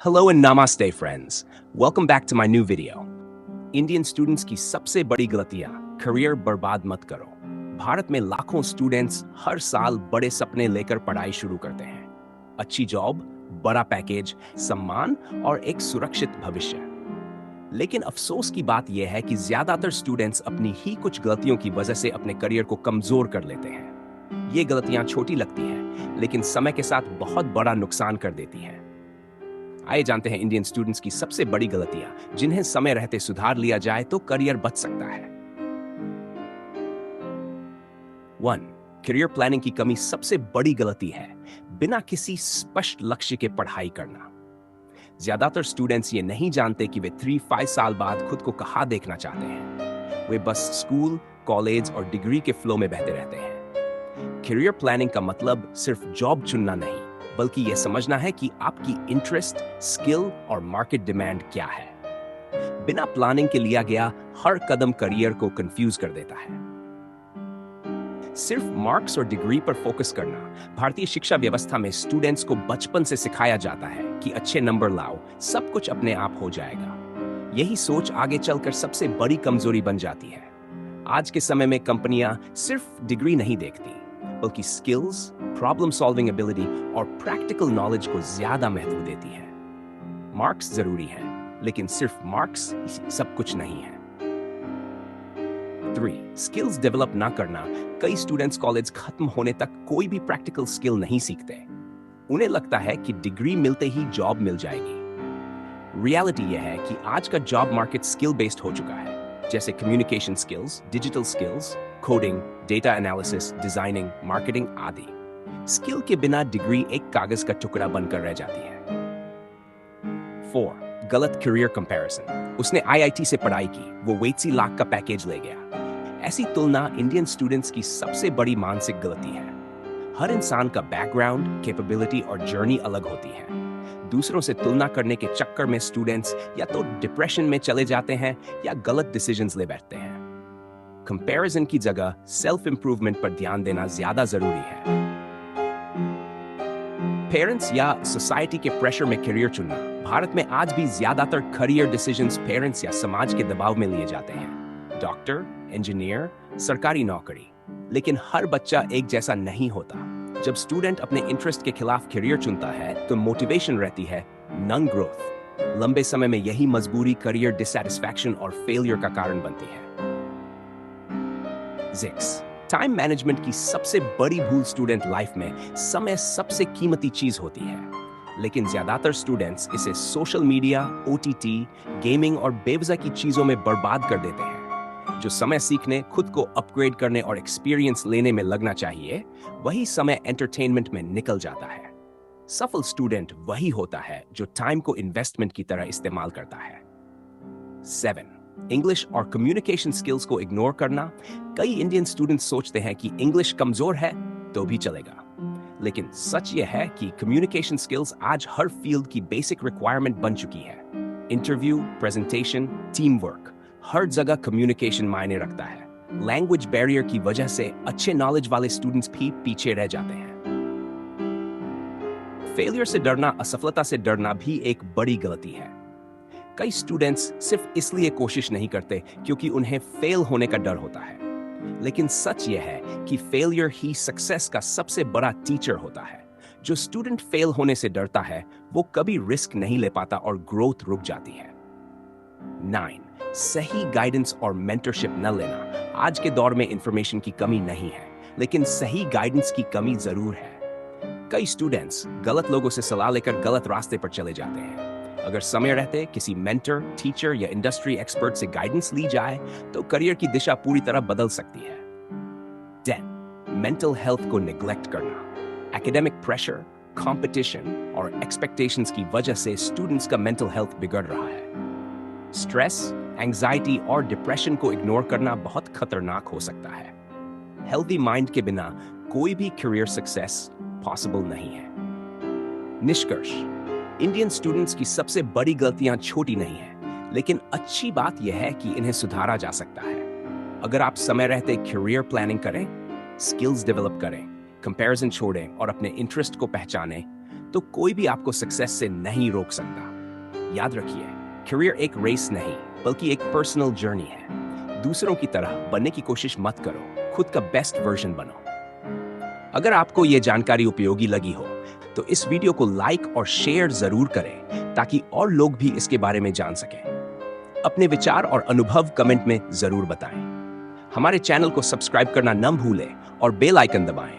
Hello and namaste friends. Welcome back to my new video. Indian students की सबसे बड़ी गलतियां, करियर बर्बाद मत करो। भारत में लाखों स्टूडेंट्स हर साल बड़े सपने लेकर पढ़ाई शुरू करते हैं। अच्छी जॉब, बड़ा पैकेज, सम्मान और एक सुरक्षित भविष्य। लेकिन अफसोस की बात यह है कि ज्यादातर स्टूडेंट्स अपनी ही कुछ गलतियों की वजह से अपने करियर को कमजोर कर लेते हैं। ये गलतियां छोटी लगती हैं, लेकिन समय के साथ बहुत बड़ा नुकसान कर देती हैं। आइए जानते हैं इंडियन स्टूडेंट्स की सबसे बड़ी गलतियां, जिन्हें समय रहते सुधार लिया जाए तो करियर बच सकता है। 1. करियर प्लानिंग की कमी सबसे बड़ी गलती है। बिना किसी स्पष्ट लक्ष्य के पढ़ाई करना। ज्यादातर स्टूडेंट्स ये नहीं जानते कि वे 3-5 साल बाद खुद को कहां देखना चाहते हैं। वे बस स्कूल, कॉलेज और डिग्री के फ्लो में बहते रहते हैं। करियर प्लानिंग का मतलब सिर्फ जॉब चुनना नहीं, बल्कि यह समझना है कि आपकी इंटरेस्ट, स्किल और मार्केट डिमांड क्या है। बिना प्लानिंग के लिया गया हर कदम करियर को कंफ्यूज कर देता है। सिर्फ मार्क्स और डिग्री पर फोकस करना। भारतीय शिक्षा व्यवस्था में स्टूडेंट्स को बचपन से सिखाया जाता है कि अच्छे नंबर लाओ, सब कुछ अपने आप हो जाएगा। यही सोच आगे चलकर सबसे बड़ी कमजोरी बन जाती है। आज के समय में कंपनियां सिर्फ डिग्री नहीं देखती, बल्कि स्किल्स, प्रॉब्लम सॉल्विंग एबिलिटी और प्रैक्टिकल नॉलेज को ज्यादा महत्व देती है। मार्क्स जरूरी है, लेकिन सिर्फ मार्क्स सब कुछ नहीं है। 3. स्किल्स डेवलप ना करना। कई स्टूडेंट्स कॉलेज खत्म होने तक कोई भी प्रैक्टिकल स्किल नहीं सीखते। उन्हें लगता है कि डिग्री मिलते ही जॉब मिल जाएगी। रियलिटी यह है कि आज का जॉब मार्केट स्किल बेस्ड हो चुका है, जैसे communication skills, digital skills, coding, data analysis, designing, marketing आदि। स्किल के बिना डिग्री एक कागज का टुकड़ा बनकर रह जाती है। 4. गलत करियर कंपैरिजन। उसने आईआईटी से पढ़ाई की, वो 80 लाख का पैकेज ले गया। ऐसी तुलना इंडियन स्टूडेंट्स की सबसे बड़ी मानसिक गलती है। हर इंसान का बैकग्राउंड, कैपेबिलिटी और जर्नी अलग होती है। दूसरों से तुलना करने के चक्कर में स्टूडेंट्स या तो डिप्रेशन में चले जाते हैं या गलत डिसीजंस ले बैठते हैं। कंपैरिजन की जगह सेल्फ इंप्रूवमेंट पर ध्यान देना ज्यादा जरूरी है। पेरेंट्स या सोसाइटी के प्रेशर में करियर चुनना। भारत में आज भी ज्यादातर करियर डिसीजंस पेरेंट्स या समाज के दबाव में लिए जाते हैं। डॉक्टर, इंजीनियर, सरकारी नौकरी। लेकिन हर बच्चा एक जैसा नहीं होता। जब स्टूडेंट अपने इंटरेस्ट के खिलाफ करियर चुनता है तो मोटिवेशन रहती है, नॉन ग्रोथ। लंबे समय में यही मजबूरी करियर डिससैटिस्फैक्शन और फेलियर का कारण बनती है। 6. टाइम मैनेजमेंट की सबसे बड़ी भूल। स्टूडेंट लाइफ में समय सबसे कीमती चीज होती है, लेकिन ज्यादातर स्टूडेंट्स इसे सोशल मीडिया, ओटीटी, गेमिंग और बेवजह की चीजों में बर्बाद कर देते हैं। जो समय सीखने, खुद को अपग्रेड करने और एक्सपीरियंस लेने में लगना चाहिए, वही समय एंटरटेनमेंट में निकल जाता है। सफल स्टूडेंट वही होता है जो टाइम को इन्वेस्टमेंट की तरह इस्तेमाल करता है। 7. इंग्लिश और कम्युनिकेशन स्किल्स को इग्नोर करना। कई इंडियन स्टूडेंट्स सोचते हैं कि इंग्लिश कमजोर है तो भी चलेगा, लेकिन सच यह है कि कम्युनिकेशन स्किल्स आज हर फील्ड की बेसिक रिक्वायरमेंट बन चुकी है। इंटरव्यू, प्रेजेंटेशन, टीम वर्क, हर जगह कम्युनिकेशन मायने रखता है। लैंग्वेज बैरियर की वजह से अच्छे नॉलेज वाले स्टूडेंट्स भी पीछे रह जाते हैं। फेलियर से डरना, असफलता से डरना भी एक बड़ी गलती है। कई स्टूडेंट्स सिर्फ इसलिए कोशिश नहीं करते क्योंकि उन्हें फेल होने का डर होता है, लेकिन सच यह है कि फेलियर ही सक्सेस का सबसे बड़ा टीचर होता है। जो स्टूडेंट फेल होने से डरता है वो कभी रिस्क नहीं ले पाता और ग्रोथ रुक जाती है। 9. सही गाइडेंस और मेंटरशिप न लेना। आज के दौर में इंफॉर्मेशन की कमी नहीं है, लेकिन सही गाइडेंस की कमी जरूर है। कई स्टूडेंट्स गलत लोगों से सलाह लेकर गलत रास्ते पर चले जाते हैं। अगर समय रहते किसी मेंटर, टीचर या इंडस्ट्री एक्सपर्ट से गाइडेंस ली जाए तो करियर की दिशा पूरी तरह बदल सकती है। 10. मेंटल हेल्थ को निग्लेक्ट करना। एकेडमिक प्रेशर, कंपटीशन और एक्सपेक्टेशंस की वजह से स्टूडेंट्स का मेंटल हेल्थ बिगड़ रहा है। स्ट्रेस, एंजाइटी और डिप्रेशन को इग्नोर करना बहुत खतरनाक हो सकता है। हेल्दी माइंड के बिना कोई भी करियर सक्सेस पॉसिबल नहीं है। निष्कर्ष, इंडियन स्टूडेंट्स की सबसे बड़ी गलतियां छोटी नहीं हैं, लेकिन अच्छी बात यह है कि इन्हें सुधारा जा सकता है। अगर आप समय रहते करियर प्लानिंग करें, स्किल्स डेवलप करें, कंपैरिजन छोड़ें और अपने इंटरेस्ट को पहचानें, तो कोई भी आपको सक्सेस से नहीं रोक सकता। याद रखिए, करियर एक रेस नहीं बल्कि एक पर्सनल जर्नी है। दूसरों की तरह बनने की कोशिश मत करो, खुद का बेस्ट वर्जन बनो। अगर आपको ये जानकारी उपयोगी लगी हो तो इस वीडियो को लाइक और शेयर जरूर करें ताकि और लोग भी इसके बारे में जान सकें। अपने विचार और अनुभव कमेंट में जरूर बताएं। हमारे चैनल को सब्सक्राइब करना न भूलें और बेल आइकन दबाएं